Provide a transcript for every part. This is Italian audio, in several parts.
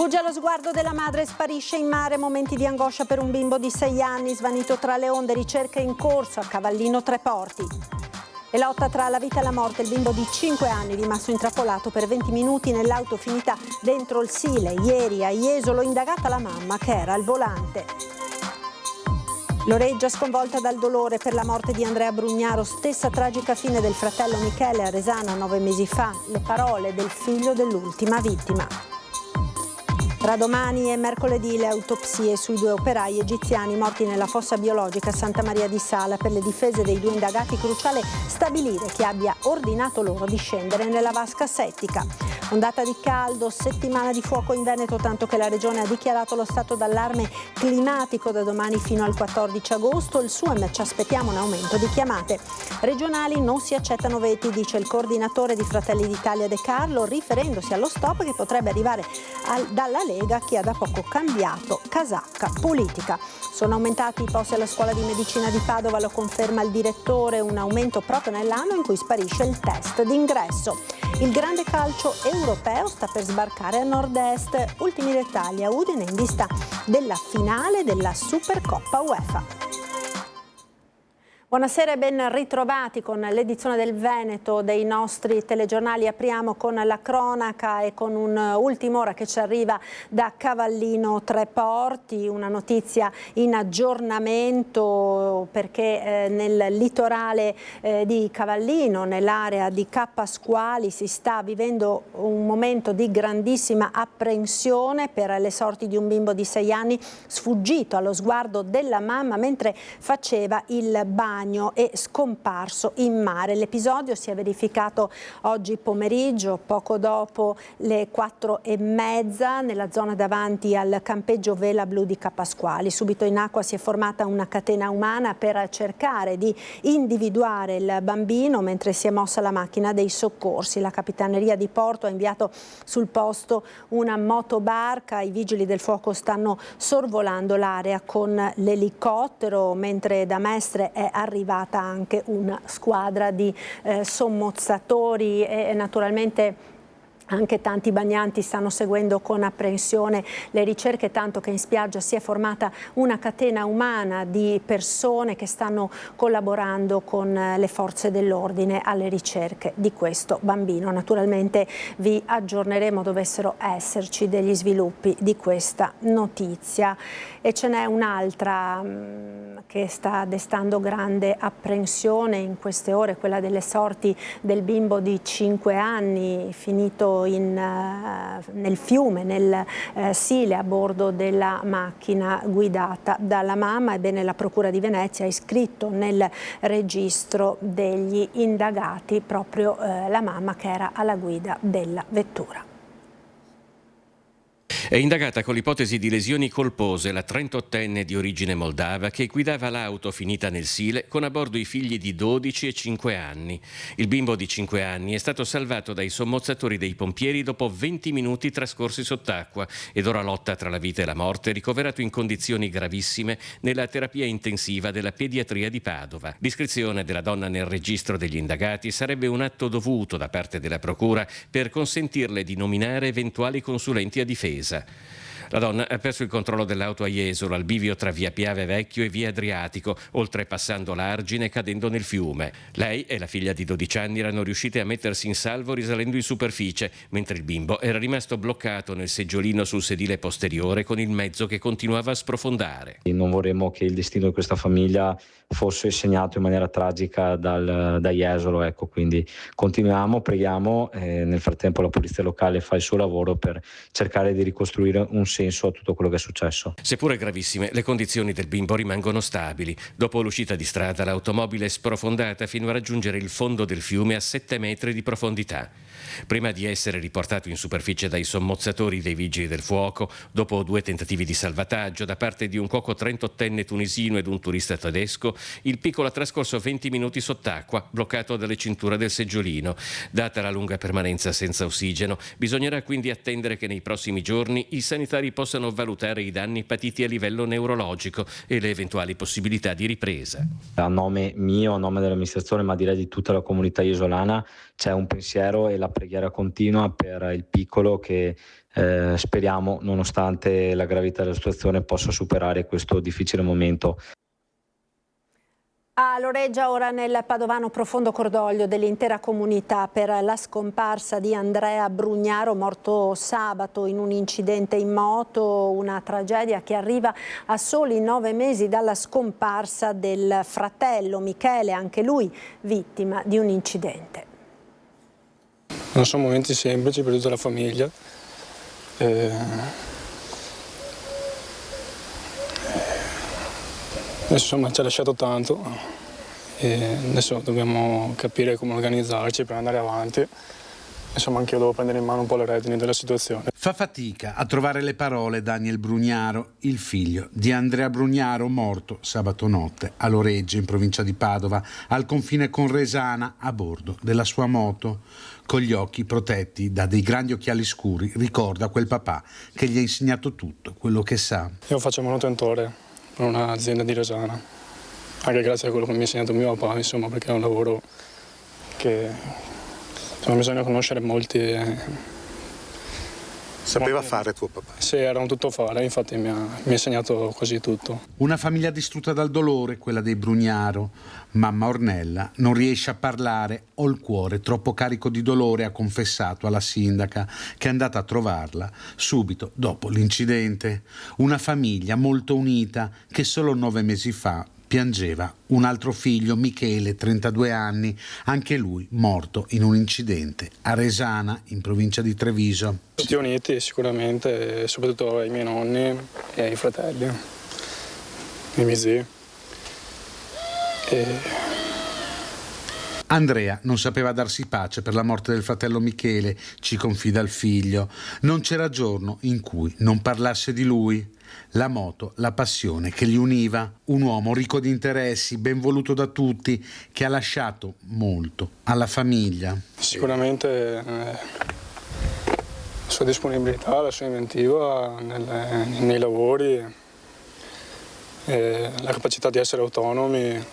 Sfugge allo sguardo della madre, sparisce in mare, momenti di angoscia per un bimbo di 6 anni, svanito tra le onde, ricerca in corso a Cavallino Treporti. E lotta tra la vita e la morte, il bimbo di 5 anni rimasto intrappolato per 20 minuti nell'auto finita dentro il Sile. Ieri a Jesolo indagata la mamma che era al volante. Loreggia sconvolta dal dolore per la morte di Andrea Brugnaro, stessa tragica fine del fratello Michele a Resana 9 mesi fa, le parole del figlio dell'ultima vittima. Tra domani e mercoledì le autopsie sui 2 operai egiziani morti nella fossa biologica Santa Maria di Sala. Per le difese dei 2 indagati cruciale stabilire chi abbia ordinato loro di scendere nella vasca settica. Ondata di caldo, settimana di fuoco in Veneto, tanto che la regione ha dichiarato lo stato d'allarme climatico da domani fino al 14 agosto. Il SUEM ci aspettiamo un aumento di chiamate. Regionali non si accettano veti, dice il coordinatore di Fratelli d'Italia De Carlo, riferendosi allo stop che potrebbe arrivare dalla Lega, che ha da poco cambiato casacca politica. Sono aumentati i posti alla scuola di medicina di Padova, lo conferma il direttore, un aumento proprio nell'anno in cui sparisce il test d'ingresso. Il grande calcio europeo sta per sbarcare a nord-est. Ultimi dettagli a Udine in vista della finale della Supercoppa UEFA. Buonasera e ben ritrovati con l'edizione del Veneto dei nostri telegiornali. Apriamo con la cronaca e con un'ultima ora che ci arriva da Cavallino Treporti, una notizia in aggiornamento perché nel litorale di Cavallino, nell'area di Cappasquali, si sta vivendo un momento di grandissima apprensione per le sorti di un bimbo di 6 anni sfuggito allo sguardo della mamma mentre faceva il bagno e scomparso in mare. L'episodio si è verificato oggi pomeriggio, poco dopo le 4:30, nella zona davanti al campeggio Vela Blu di Cappasquali. Subito in acqua si è formata una catena umana per cercare di individuare il bambino mentre si è mossa la macchina dei soccorsi. La Capitaneria di Porto ha inviato sul posto una motobarca, i vigili del fuoco stanno sorvolando l'area con l'elicottero, mentre da Mestre è arrivata anche una squadra di sommozzatori e naturalmente anche tanti bagnanti stanno seguendo con apprensione le ricerche, tanto che in spiaggia si è formata una catena umana di persone che stanno collaborando con le forze dell'ordine alle ricerche di questo bambino. Naturalmente vi aggiorneremo dovessero esserci degli sviluppi di questa notizia. E ce n'è un'altra che sta destando grande apprensione in queste ore, quella delle sorti del bimbo di 5 anni finito nel fiume, nel Sile, a bordo della macchina guidata dalla mamma. Ebbene, la Procura di Venezia ha iscritto nel registro degli indagati proprio la mamma che era alla guida della vettura. È indagata con l'ipotesi di lesioni colpose la 38enne di origine moldava che guidava l'auto finita nel Sile con a bordo i figli di 12 e 5 anni. Il bimbo di 5 anni è stato salvato dai sommozzatori dei pompieri dopo 20 minuti trascorsi sott'acqua ed ora lotta tra la vita e la morte, ricoverato in condizioni gravissime nella terapia intensiva della pediatria di Padova. L'iscrizione della donna nel registro degli indagati sarebbe un atto dovuto da parte della Procura per consentirle di nominare eventuali consulenti a difesa. La donna ha perso il controllo dell'auto a Jesolo, al bivio tra via Piave Vecchio e via Adriatico, oltrepassando l'argine e cadendo nel fiume. Lei e la figlia di 12 anni erano riuscite a mettersi in salvo risalendo in superficie, mentre il bimbo era rimasto bloccato nel seggiolino sul sedile posteriore con il mezzo che continuava a sprofondare. Non vorremmo che il destino di questa famiglia fosse segnato in maniera tragica da Jesolo, ecco, quindi continuiamo, preghiamo, nel frattempo la polizia locale fa il suo lavoro per cercare di ricostruire un senso a tutto quello che è successo. Seppure gravissime, le condizioni del bimbo rimangono stabili. Dopo l'uscita di strada, l'automobile è sprofondata fino a raggiungere il fondo del fiume a 7 metri di profondità. Prima di essere riportato in superficie dai sommozzatori dei vigili del fuoco, dopo 2 tentativi di salvataggio da parte di un cuoco 38enne tunisino ed un turista tedesco, il piccolo ha trascorso 20 minuti sott'acqua, bloccato dalle cinture del seggiolino. Data la lunga permanenza senza ossigeno, bisognerà quindi attendere che nei prossimi giorni i sanitari familiari possano valutare i danni patiti a livello neurologico e le eventuali possibilità di ripresa. A nome mio, a nome dell'amministrazione, ma direi di tutta la comunità isolana, c'è un pensiero e la preghiera continua per il piccolo che speriamo, nonostante la gravità della situazione, possa superare questo difficile momento. A Loreggia ora nel padovano profondo cordoglio dell'intera comunità per la scomparsa di Andrea Brugnaro, morto sabato in un incidente in moto, una tragedia che arriva a soli 9 mesi dalla scomparsa del fratello Michele, anche lui vittima di un incidente. Non sono momenti semplici per tutta la famiglia. Insomma, ci ha lasciato tanto e adesso dobbiamo capire come organizzarci per andare avanti. Insomma, anche io devo prendere in mano un po' le redini della situazione. Fa fatica a trovare le parole Daniel Brugnaro, il figlio di Andrea Brugnaro, morto sabato notte a Loreggia, in provincia di Padova, al confine con Resana, a bordo della sua moto. Con gli occhi protetti da dei grandi occhiali scuri, ricorda quel papà che gli ha insegnato tutto quello che sa. Io faccio manutentore per un'azienda di Resana, anche grazie a quello che mi ha insegnato mio papà, insomma, perché è un lavoro che bisogna conoscere molti. Sapeva fare tuo papà? Sì, era un tuttofare, infatti mi ha insegnato quasi tutto. Una famiglia distrutta dal dolore, quella dei Brugnaro. Mamma Ornella non riesce a parlare, ho il cuore troppo carico di dolore, ha confessato alla sindaca, che è andata a trovarla subito dopo l'incidente. Una famiglia molto unita che solo 9 mesi fa piangeva un altro figlio, Michele, 32 anni, anche lui morto in un incidente a Resana, in provincia di Treviso. Tutti uniti sicuramente, soprattutto ai miei nonni e ai fratelli, ai miei zii. Andrea non sapeva darsi pace per la morte del fratello Michele, ci confida il figlio. Non c'era giorno in cui non parlasse di lui. La moto, la passione che li univa, un uomo ricco di interessi, ben voluto da tutti, che ha lasciato molto alla famiglia. Sicuramente la sua disponibilità, la sua inventiva nei lavori, la capacità di essere autonomi,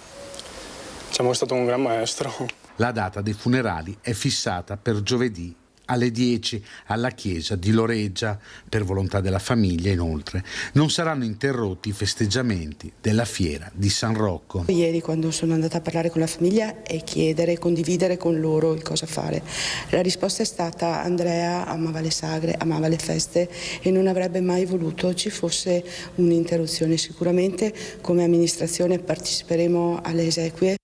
diciamo che è stato un gran maestro. La data dei funerali è fissata per giovedì alle 10 alla chiesa di Loreggia. Per volontà della famiglia, inoltre, non saranno interrotti i festeggiamenti della fiera di San Rocco. Ieri, quando sono andata a parlare con la famiglia e chiedere, condividere con loro il cosa fare, la risposta è stata: Andrea amava le sagre, amava le feste e non avrebbe mai voluto ci fosse un'interruzione. Sicuramente come amministrazione parteciperemo alle esequie.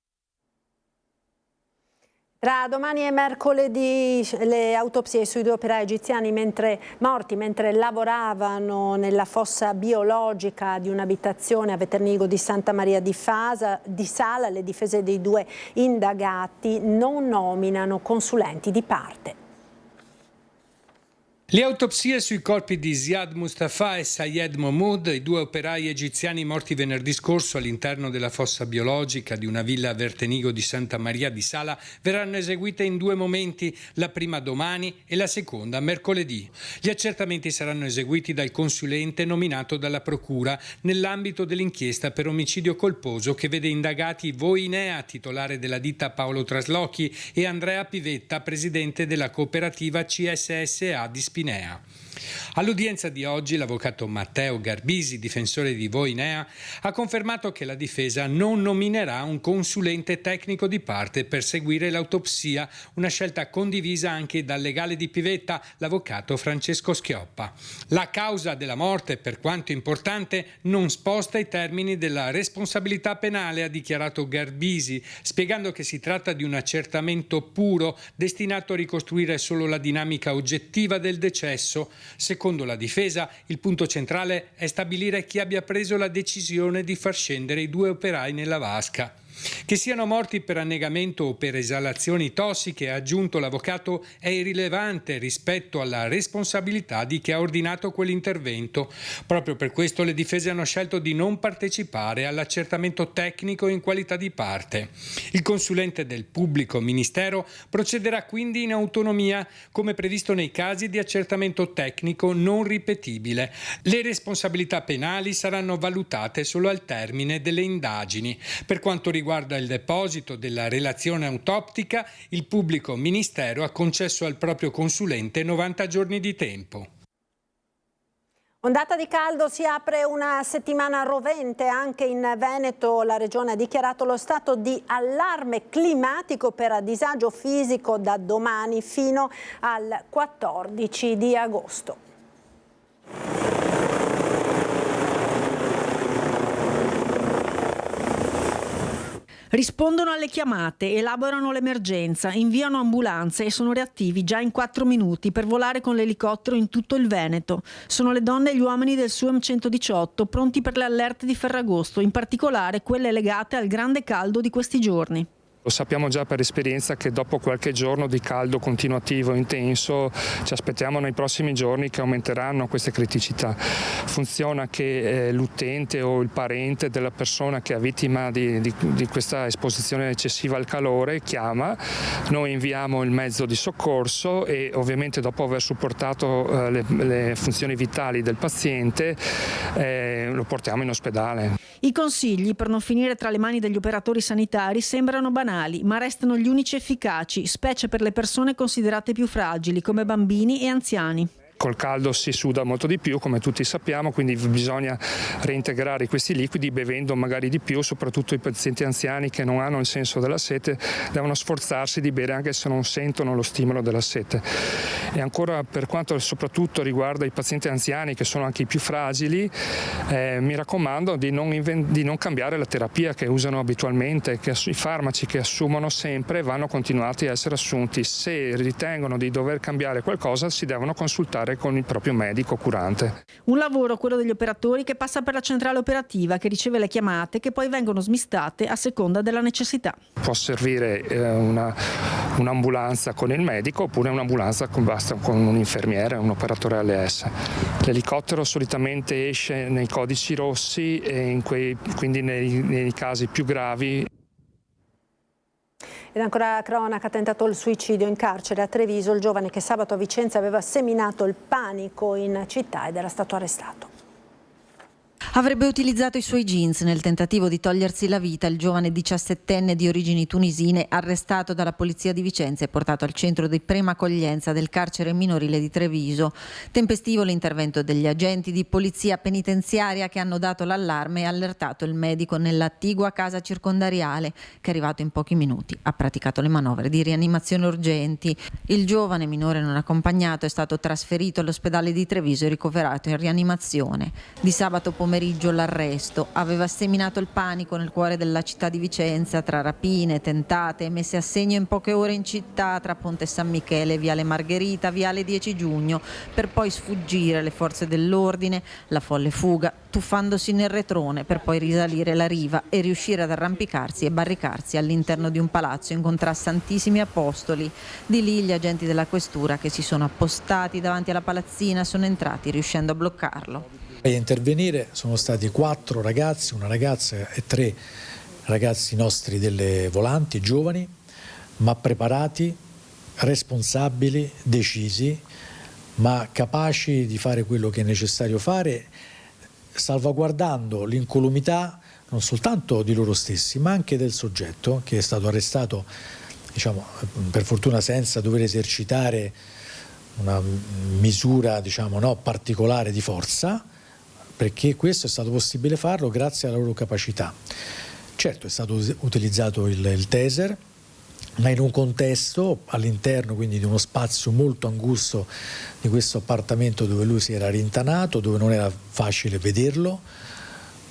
Tra domani e mercoledì le autopsie sui 2 operai egiziani morti mentre lavoravano nella fossa biologica di un'abitazione a Veternigo di Santa Maria di Sala. Le difese dei 2 indagati non nominano consulenti di parte. Le autopsie sui corpi di Ziad Mustafa e Sayed Mahmoud, i 2 operai egiziani morti venerdì scorso all'interno della fossa biologica di una villa a Vertenigo di Santa Maria di Sala, verranno eseguite in 2 momenti, la prima domani e la seconda mercoledì. Gli accertamenti saranno eseguiti dal consulente nominato dalla Procura nell'ambito dell'inchiesta per omicidio colposo che vede indagati Voinea, titolare della ditta Paolo Traslochi, e Andrea Pivetta, presidente della cooperativa CSSA di Spinea. All'udienza di oggi l'avvocato Matteo Garbisi, difensore di Voinea, ha confermato che la difesa non nominerà un consulente tecnico di parte per seguire l'autopsia, una scelta condivisa anche dal legale di Pivetta, l'avvocato Francesco Schioppa. La causa della morte, per quanto importante, non sposta i termini della responsabilità penale, ha dichiarato Garbisi, spiegando che si tratta di un accertamento puro destinato a ricostruire solo la dinamica oggettiva del decesso. Secondo la difesa, il punto centrale è stabilire chi abbia preso la decisione di far scendere i 2 operai nella vasca. Che siano morti per annegamento o per esalazioni tossiche, ha aggiunto l'avvocato, è irrilevante rispetto alla responsabilità di chi ha ordinato quell'intervento. Proprio per questo le difese hanno scelto di non partecipare all'accertamento tecnico in qualità di parte. Il consulente del pubblico ministero procederà quindi in autonomia, come previsto nei casi di accertamento tecnico non ripetibile. Le responsabilità penali saranno valutate solo al termine delle indagini. Per quanto riguarda il deposito della relazione autoptica, il pubblico ministero ha concesso al proprio consulente 90 giorni di tempo. Ondata di caldo, si apre una settimana rovente anche in Veneto. La regione ha dichiarato lo stato di allarme climatico per disagio fisico da domani fino al 14 di agosto. Rispondono alle chiamate, elaborano l'emergenza, inviano ambulanze e sono reattivi già in 4 minuti per volare con l'elicottero in tutto il Veneto. Sono le donne e gli uomini del SUAM 118 pronti per le allerte di Ferragosto, in particolare quelle legate al grande caldo di questi giorni. Lo sappiamo già per esperienza che dopo qualche giorno di caldo continuativo intenso ci aspettiamo nei prossimi giorni che aumenteranno queste criticità. Funziona che l'utente o il parente della persona che è vittima di questa esposizione eccessiva al calore chiama, noi inviamo il mezzo di soccorso e ovviamente dopo aver supportato le funzioni vitali del paziente lo portiamo in ospedale. I consigli per non finire tra le mani degli operatori sanitari sembrano banali, ma restano gli unici efficaci, specie per le persone considerate più fragili, come bambini e anziani. Col caldo si suda molto di più, come tutti sappiamo, quindi bisogna reintegrare questi liquidi bevendo magari di più, soprattutto i pazienti anziani che non hanno il senso della sete devono sforzarsi di bere anche se non sentono lo stimolo della sete. E ancora per quanto soprattutto riguarda i pazienti anziani che sono anche i più fragili, mi raccomando di non cambiare la terapia che usano abitualmente, che i farmaci che assumono sempre vanno continuati a essere assunti. Se ritengono di dover cambiare qualcosa si devono consultare con il proprio medico curante. Un lavoro, quello degli operatori, che passa per la centrale operativa che riceve le chiamate che poi vengono smistate a seconda della necessità. Può servire un'ambulanza con il medico oppure un'ambulanza con un infermiere, un operatore ALS. L'elicottero solitamente esce nei codici rossi e quindi nei casi più gravi. Ed ancora cronaca, ha tentato il suicidio in carcere a Treviso. Il giovane che sabato a Vicenza aveva seminato il panico in città ed era stato arrestato. Avrebbe utilizzato i suoi jeans nel tentativo di togliersi la vita il giovane 17enne di origini tunisine arrestato dalla polizia di Vicenza e portato al centro di prima accoglienza del carcere minorile di Treviso. Tempestivo l'intervento degli agenti di polizia penitenziaria che hanno dato l'allarme e allertato il medico nell'attigua casa circondariale che, arrivato in pochi minuti, ha praticato le manovre di rianimazione urgenti. Il giovane minore non accompagnato è stato trasferito all'ospedale di Treviso e ricoverato in rianimazione. Di sabato pomeriggio l'arresto. Aveva seminato il panico nel cuore della città di Vicenza tra rapine, tentate e messe a segno in poche ore in città tra Ponte San Michele, Viale Margherita, Viale 10 Giugno, per poi sfuggire alle forze dell'ordine, la folle fuga, tuffandosi nel retrone per poi risalire la riva e riuscire ad arrampicarsi e barricarsi all'interno di un palazzo in Contrassantissimi Apostoli. Di lì gli agenti della questura che si sono appostati davanti alla palazzina sono entrati riuscendo a bloccarlo. A intervenire sono stati 4 ragazzi, una ragazza e 3 ragazzi nostri delle volanti, giovani, ma preparati, responsabili, decisi, ma capaci di fare quello che è necessario fare, salvaguardando l'incolumità non soltanto di loro stessi, ma anche del soggetto che è stato arrestato, diciamo, per fortuna senza dover esercitare una misura, diciamo, particolare di forza, perché questo è stato possibile farlo grazie alla loro capacità. Certo, è stato utilizzato il taser, ma in un contesto all'interno quindi di uno spazio molto angusto di questo appartamento dove lui si era rintanato, dove non era facile vederlo,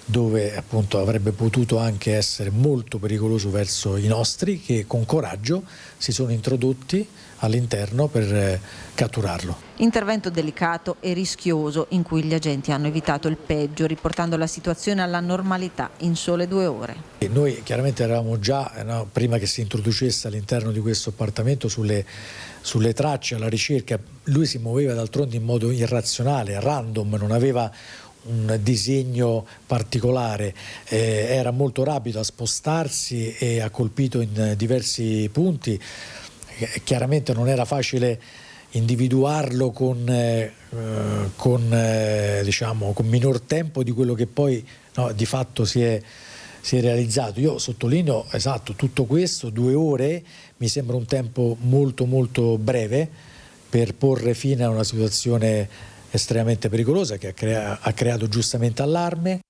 dove appunto avrebbe potuto anche essere molto pericoloso verso i nostri, che con coraggio si sono introdotti all'interno per catturarlo. Intervento delicato e rischioso in cui gli agenti hanno evitato il peggio, riportando la situazione alla normalità in sole 2 ore. E noi chiaramente eravamo già, prima che si introducesse all'interno di questo appartamento, sulle tracce, alla ricerca. Lui si muoveva d'altronde in modo irrazionale, random, non aveva un disegno particolare, era molto rapido a spostarsi e ha colpito in diversi punti. Chiaramente non era facile individuarlo con minor tempo di quello che poi di fatto si è realizzato. Io sottolineo, esatto, tutto questo, 2 ore mi sembra un tempo molto molto breve per porre fine a una situazione estremamente pericolosa che ha creato giustamente allarme.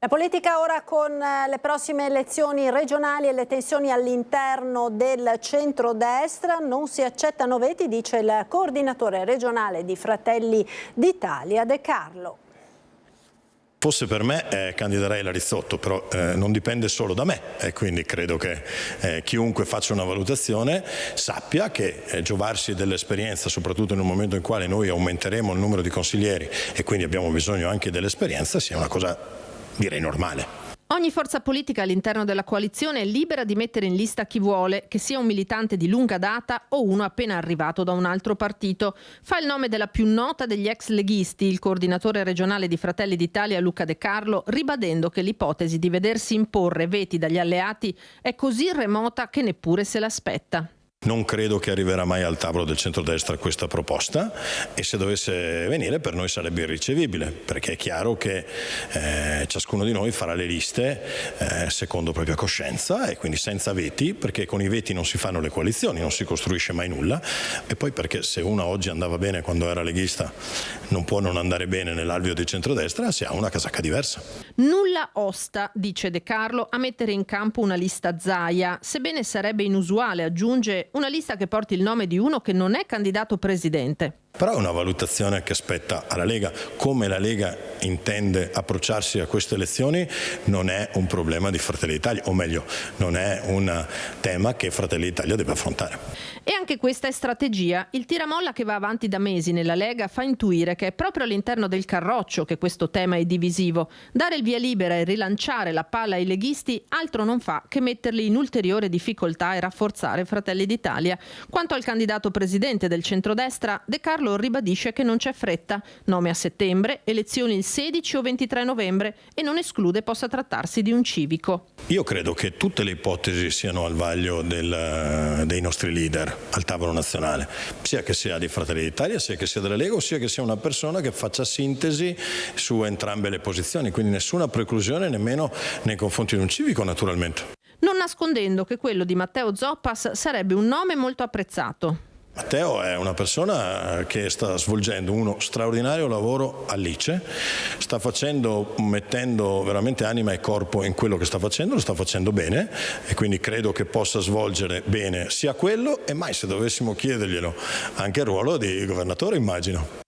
La politica ora con le prossime elezioni regionali e le tensioni all'interno del centrodestra. Non si accettano veti, dice il coordinatore regionale di Fratelli d'Italia, De Carlo. Fosse per me candiderei la Rizzotto, però non dipende solo da me e quindi credo che chiunque faccia una valutazione sappia che giovarsi dell'esperienza, soprattutto in un momento in cui noi aumenteremo il numero di consiglieri e quindi abbiamo bisogno anche dell'esperienza, sia una cosa direi normale. Ogni forza politica all'interno della coalizione è libera di mettere in lista chi vuole, che sia un militante di lunga data o uno appena arrivato da un altro partito. Fa il nome della più nota degli ex leghisti, il coordinatore regionale di Fratelli d'Italia Luca De Carlo, ribadendo che l'ipotesi di vedersi imporre veti dagli alleati è così remota che neppure se l'aspetta. Non credo che arriverà mai al tavolo del centrodestra questa proposta e se dovesse venire per noi sarebbe irricevibile, perché è chiaro che ciascuno di noi farà le liste secondo propria coscienza e quindi senza veti, perché con i veti non si fanno le coalizioni, non si costruisce mai nulla, e poi perché se uno oggi andava bene quando era leghista non può non andare bene nell'alveo del centrodestra, si ha una casacca diversa. Nulla osta, dice De Carlo, a mettere in campo una lista Zaia, sebbene sarebbe inusuale, aggiunge, una lista che porti il nome di uno che non è candidato presidente. Però è una valutazione che spetta alla Lega. Come la Lega intende approcciarsi a queste elezioni non è un problema di Fratelli d'Italia, o meglio, non è un tema che Fratelli d'Italia deve affrontare. E anche questa è strategia. Il tiramolla che va avanti da mesi nella Lega fa intuire che è proprio all'interno del carroccio che questo tema è divisivo. Dare il via libera e rilanciare la palla ai leghisti altro non fa che metterli in ulteriore difficoltà e rafforzare Fratelli d'Italia. Quanto al candidato presidente del centrodestra, De Carlo ribadisce che non c'è fretta, nome a settembre, elezioni il 16 o 23 novembre e non esclude possa trattarsi di un civico. Io credo che tutte le ipotesi siano al vaglio dei nostri leader al tavolo nazionale, sia che sia di Fratelli d'Italia, sia che sia della Lega, o sia che sia una persona che faccia sintesi su entrambe le posizioni, quindi nessuna preclusione nemmeno nei confronti di un civico naturalmente. Non nascondendo che quello di Matteo Zoppas sarebbe un nome molto apprezzato. Matteo è una persona che sta svolgendo uno straordinario lavoro a Lice, sta mettendo veramente anima e corpo in quello che sta facendo, lo sta facendo bene e quindi credo che possa svolgere bene sia quello e mai se dovessimo chiederglielo anche il ruolo di governatore, immagino.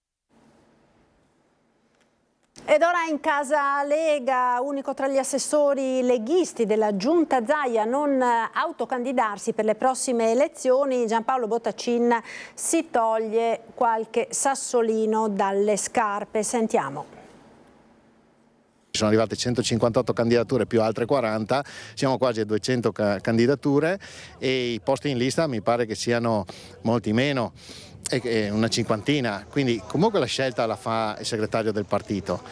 Ed ora in casa Lega, unico tra gli assessori leghisti della Giunta Zaia a non autocandidarsi per le prossime elezioni, Giampaolo Bottacin si toglie qualche sassolino dalle scarpe. Sentiamo. Sono arrivate 158 candidature più altre 40, siamo quasi a 200 candidature e i posti in lista mi pare che siano molti meno, una cinquantina, quindi comunque la scelta la fa il segretario del partito.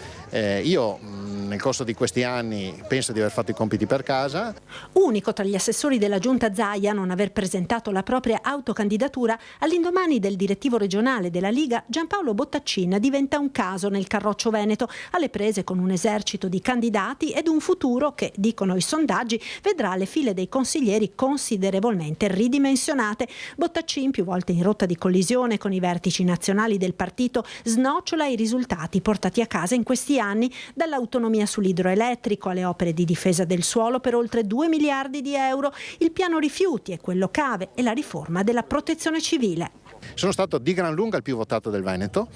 Io nel corso di questi anni penso di aver fatto i compiti per casa. Unico tra gli assessori della Giunta Zaia a non aver presentato la propria autocandidatura, all'indomani del direttivo regionale della Liga, Giampaolo Bottacin diventa un caso nel carroccio veneto, alle prese con un esercito di candidati ed un futuro che, dicono i sondaggi, vedrà le file dei consiglieri considerevolmente ridimensionate. Bottacin, più volte in rotta di collisione con i vertici nazionali del partito, snocciola i risultati portati a casa in questi anni, dall'autonomia sull'idroelettrico alle opere di difesa del suolo per oltre 2 miliardi di euro, il piano rifiuti e quello cave e la riforma della protezione civile. Sono stato di gran lunga il più votato del Veneto,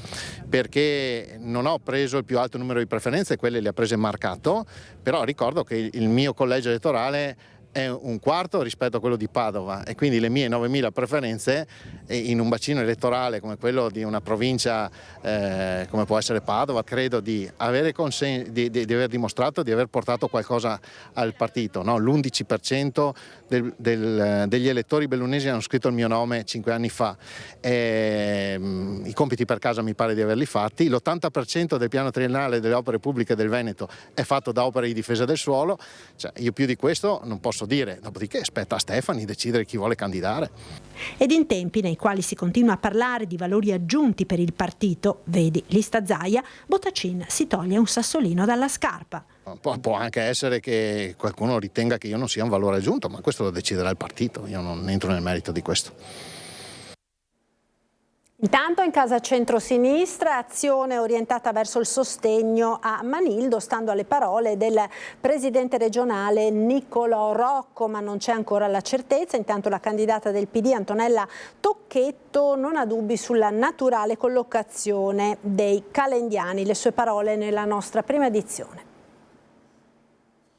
perché non ho preso il più alto numero di preferenze, quelle le ha prese marcato, però ricordo che il mio collegio elettorale è un quarto rispetto a quello di Padova, e quindi le mie 9.000 preferenze in un bacino elettorale come quello di una provincia come può essere Padova, credo di aver dimostrato di aver portato qualcosa al partito, no? L'11% degli elettori bellunesi hanno scritto il mio nome 5 anni fa, i compiti per casa mi pare di averli fatti, l'80% del piano triennale delle opere pubbliche del Veneto è fatto da opere di difesa del suolo, cioè io più di questo non posso dire, dopodiché spetta a Stefani decidere chi vuole candidare. Ed in tempi nei quali si continua a parlare di valori aggiunti per il partito, vedi lista Zaia, Bottacin si toglie un sassolino dalla scarpa. Può anche essere che qualcuno ritenga che io non sia un valore aggiunto, ma questo lo deciderà il partito, io non entro nel merito di questo. Intanto in casa centrosinistra, azione orientata verso il sostegno a Manildo, stando alle parole del presidente regionale Niccolò Rocco, ma non c'è ancora la certezza. Intanto la candidata del PD Antonella Tocchetto non ha dubbi sulla naturale collocazione dei calendiani. Le sue parole nella nostra prima edizione.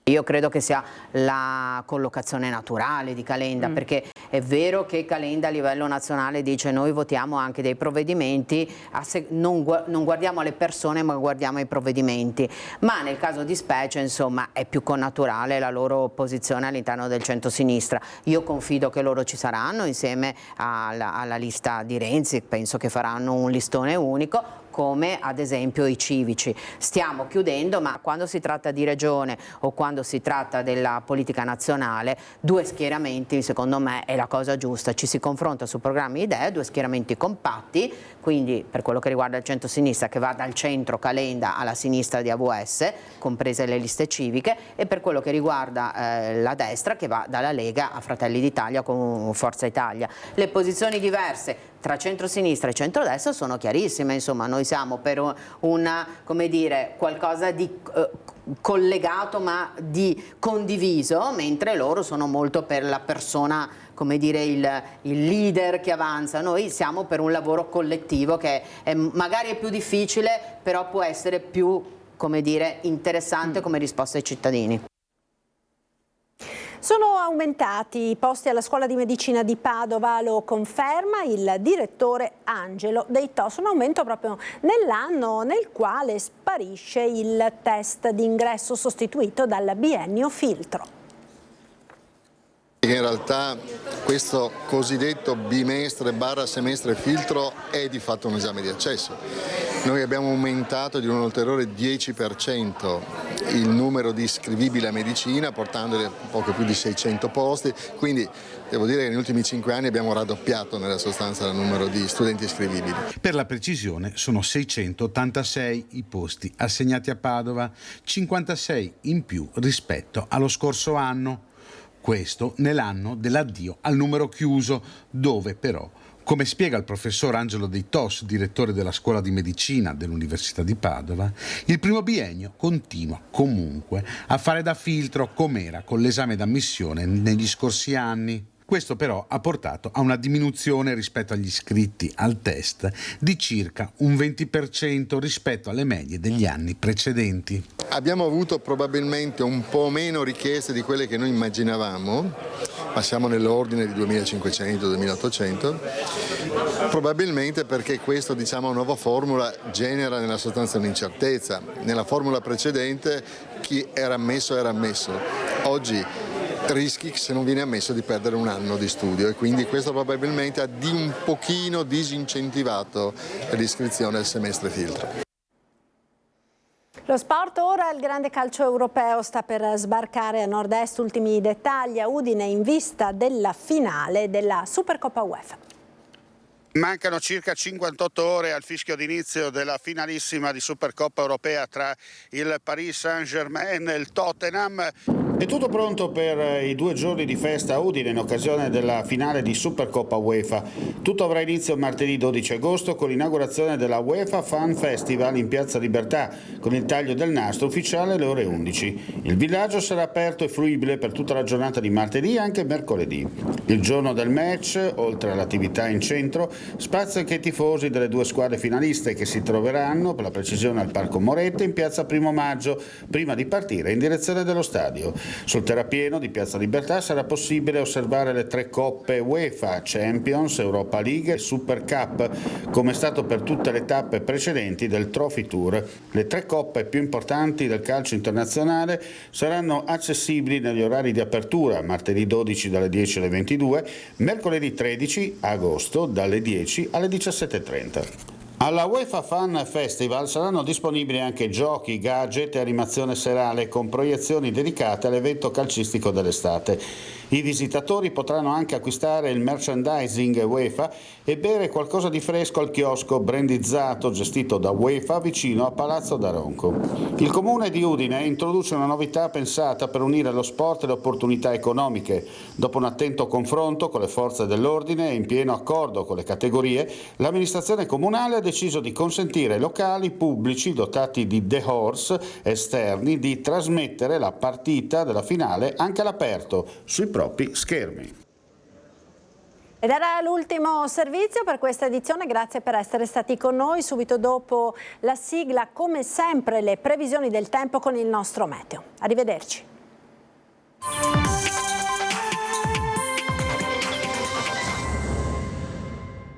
Io credo che sia la collocazione naturale di Calenda, perché è vero che Calenda a livello nazionale dice noi votiamo anche dei provvedimenti, non guardiamo alle persone ma guardiamo ai provvedimenti, ma nel caso di specie insomma è più connaturale la loro posizione all'interno del centro-sinistra. Io confido che loro ci saranno insieme alla lista di Renzi, penso che faranno un listone unico, come ad esempio i civici. Stiamo chiudendo, ma quando si tratta di regione o quando si tratta della politica nazionale, due schieramenti secondo me è la cosa giusta, ci si confronta su programmi e idee, due schieramenti compatti, quindi per quello che riguarda il centro-sinistra che va dal centro Calenda alla sinistra di AVS, comprese le liste civiche, e per quello che riguarda la destra che va dalla Lega a Fratelli d'Italia con Forza Italia. Le posizioni diverse tra centro-sinistra e centrodestra sono chiarissime, insomma noi siamo per come dire, qualcosa di collegato ma di condiviso, mentre loro sono molto per la persona, come dire, il leader che avanza. Noi siamo per un lavoro collettivo che magari è più difficile, però può essere più, come dire, interessante come risposta ai cittadini. Sono aumentati i posti alla scuola di medicina di Padova, lo conferma il direttore Angelo Deitò. Un aumento proprio nell'anno nel quale sparisce il test d'ingresso sostituito dal biennio filtro. In realtà questo cosiddetto bimestre / semestre filtro è di fatto un esame di accesso. Noi abbiamo aumentato di un ulteriore 10% il numero di iscrivibili a medicina, portandoli a poco più di 600 posti, quindi devo dire che negli ultimi 5 anni abbiamo raddoppiato nella sostanza il numero di studenti iscrivibili. Per la precisione sono 686 i posti assegnati a Padova, 56 in più rispetto allo scorso anno. Questo nell'anno dell'addio al numero chiuso, dove però, come spiega il professor Angelo Deitò, direttore della scuola di medicina dell'Università di Padova, il primo biennio continua comunque a fare da filtro com'era con l'esame d'ammissione negli scorsi anni. Questo però ha portato a una diminuzione rispetto agli iscritti al test di circa un 20% rispetto alle medie degli anni precedenti. Abbiamo avuto probabilmente un po' meno richieste di quelle che noi immaginavamo, ma siamo nell'ordine di 2500-2800, probabilmente perché questa nuova formula genera nella sostanza un'incertezza. Nella formula precedente chi era ammesso era ammesso, oggi rischi, se non viene ammesso, di perdere un anno di studio, e quindi questo probabilmente ha di un pochino disincentivato l'iscrizione al semestre filtro. Lo sport ora, il grande calcio europeo sta per sbarcare a nord-est. Ultimi dettagli a Udine in vista della finale della Supercoppa UEFA. Mancano circa 58 ore al fischio d'inizio della finalissima di Supercoppa europea tra il Paris Saint-Germain e il Tottenham. È tutto pronto per i 2 giorni di festa a Udine in occasione della finale di Supercoppa UEFA. Tutto avrà inizio martedì 12 agosto con l'inaugurazione della UEFA Fan Festival in Piazza Libertà, con il taglio del nastro ufficiale alle ore 11. Il villaggio sarà aperto e fruibile per tutta la giornata di martedì e anche mercoledì. Il giorno del match, oltre all'attività in centro, Spazio anche ai tifosi delle due squadre finaliste che si troveranno, per la precisione, al Parco Moretti in piazza Primo Maggio, prima di partire in direzione dello stadio. Sul terrapieno di Piazza Libertà sarà possibile osservare le 3 coppe UEFA, Champions, Europa League e Super Cup, come è stato per tutte le tappe precedenti del Trophy Tour. Le 3 coppe più importanti del calcio internazionale saranno accessibili negli orari di apertura, martedì 12 dalle 10 alle 22, mercoledì 13 agosto dalle 10 alle 17:30. Alla UEFA Fan Festival saranno disponibili anche giochi, gadget e animazione serale con proiezioni dedicate all'evento calcistico dell'estate. I visitatori potranno anche acquistare il merchandising UEFA e bere qualcosa di fresco al chiosco brandizzato gestito da UEFA vicino a Palazzo d'Aronco. Il comune di Udine introduce una novità pensata per unire lo sport e le opportunità economiche. Dopo un attento confronto con le forze dell'ordine e in pieno accordo con le categorie, l'amministrazione comunale ha deciso di consentire ai locali pubblici dotati di The Horse esterni di trasmettere la partita della finale anche all'aperto sui propri schermi. Ed era l'ultimo servizio per questa edizione, grazie per essere stati con noi. Subito dopo la sigla, come sempre, le previsioni del tempo con il nostro meteo. Arrivederci.